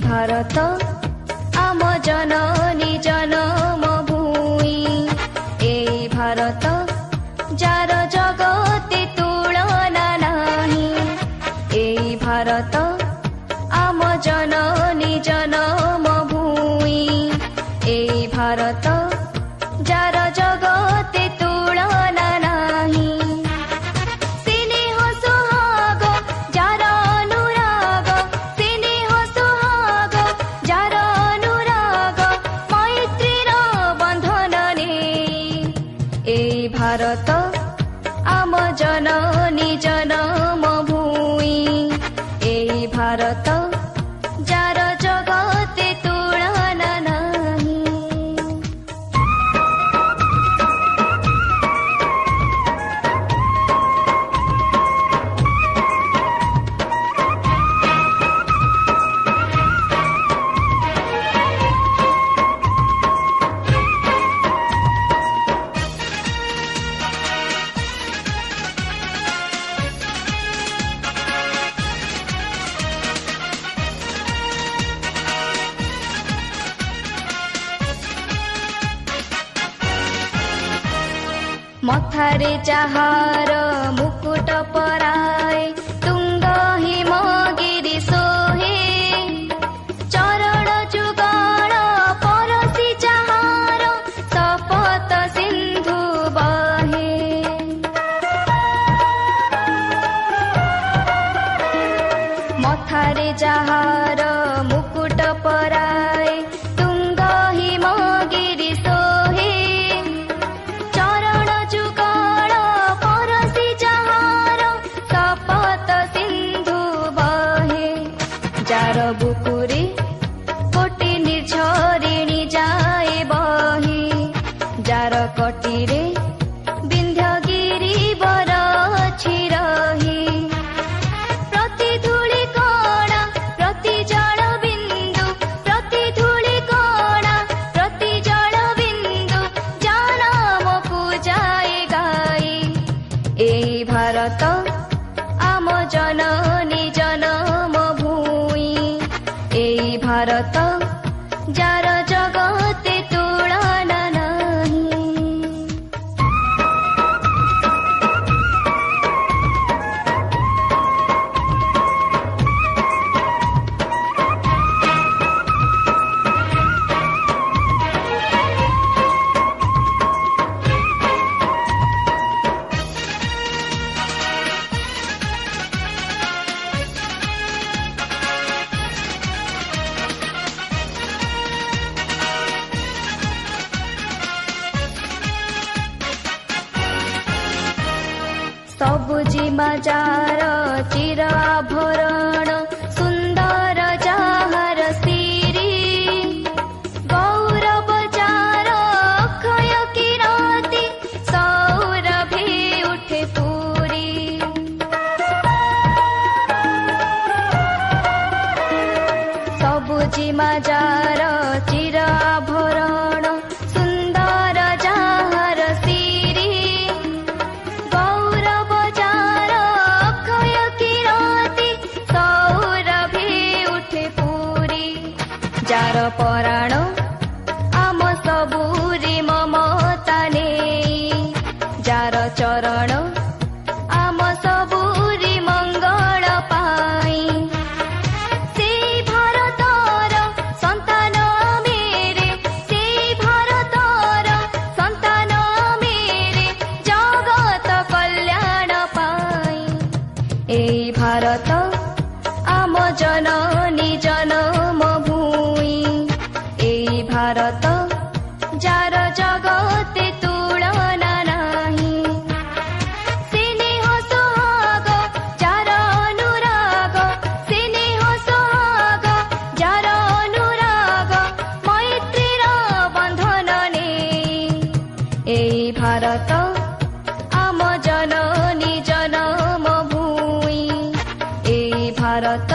भारत आम जननी जन्म भूमि एई भारत जार जगते तुलना नाही एई भारत आम जननी जन्म भूमि एई भारत जार जगते तुलना नाही स्नेह सुहाग जार अनुराग स्नेह सुहाग जार अनुराग मैत्रीर बंधन ने एई भारत आम जननी जन्म भूमि एई भारत जार जगते तुलना नाही। मथारे जाहार मुकुट पराए तुंग हिमगिरी सोहे चरण जुगल परसी जाहार सपत सिंधु बहे मथारे जाहार मुकुट पराए तुंग हिमगिरी सोहे जार बुकुरे कोटि निर्झरिणी जाए बही जार कटिरे विंध्यगिरी बर अछि रही प्रति धूଳି कणा प्रति जल बिंदु प्रति धूଳି कणा प्रति जल बिंदु जानमकु जाए गाई एई भारत आम जननी जन्म भूमि एई भारत जार जगते तुलना नाही। सबुजिमा जार चिर आभरण सुंदर जाहार सिरी गौरव जार अक्षय किरती सौरभे उठे पूरी सबुजिमा जार चिर आभरण सुंदर जाहार सिरी गौरव जार अक्षय किरती सौरभे उठे पूरी जार पराण आम सबुरी ममता नेई जार चरण आम सबुरी मंगल पाई सेई भारतर संतान मेरे सेई भारतर संतान मेरे जगत कल्याण पाई एई भारत आम जननी जन्म भूमि एई भारत जार जगते तुलना नाही स्नेह सुहाग जार अनुराग स्नेह सुहाग जार अनुराग मैत्रीर बंधन ने एई भारत आम जननी जन्म भूमि एई भारत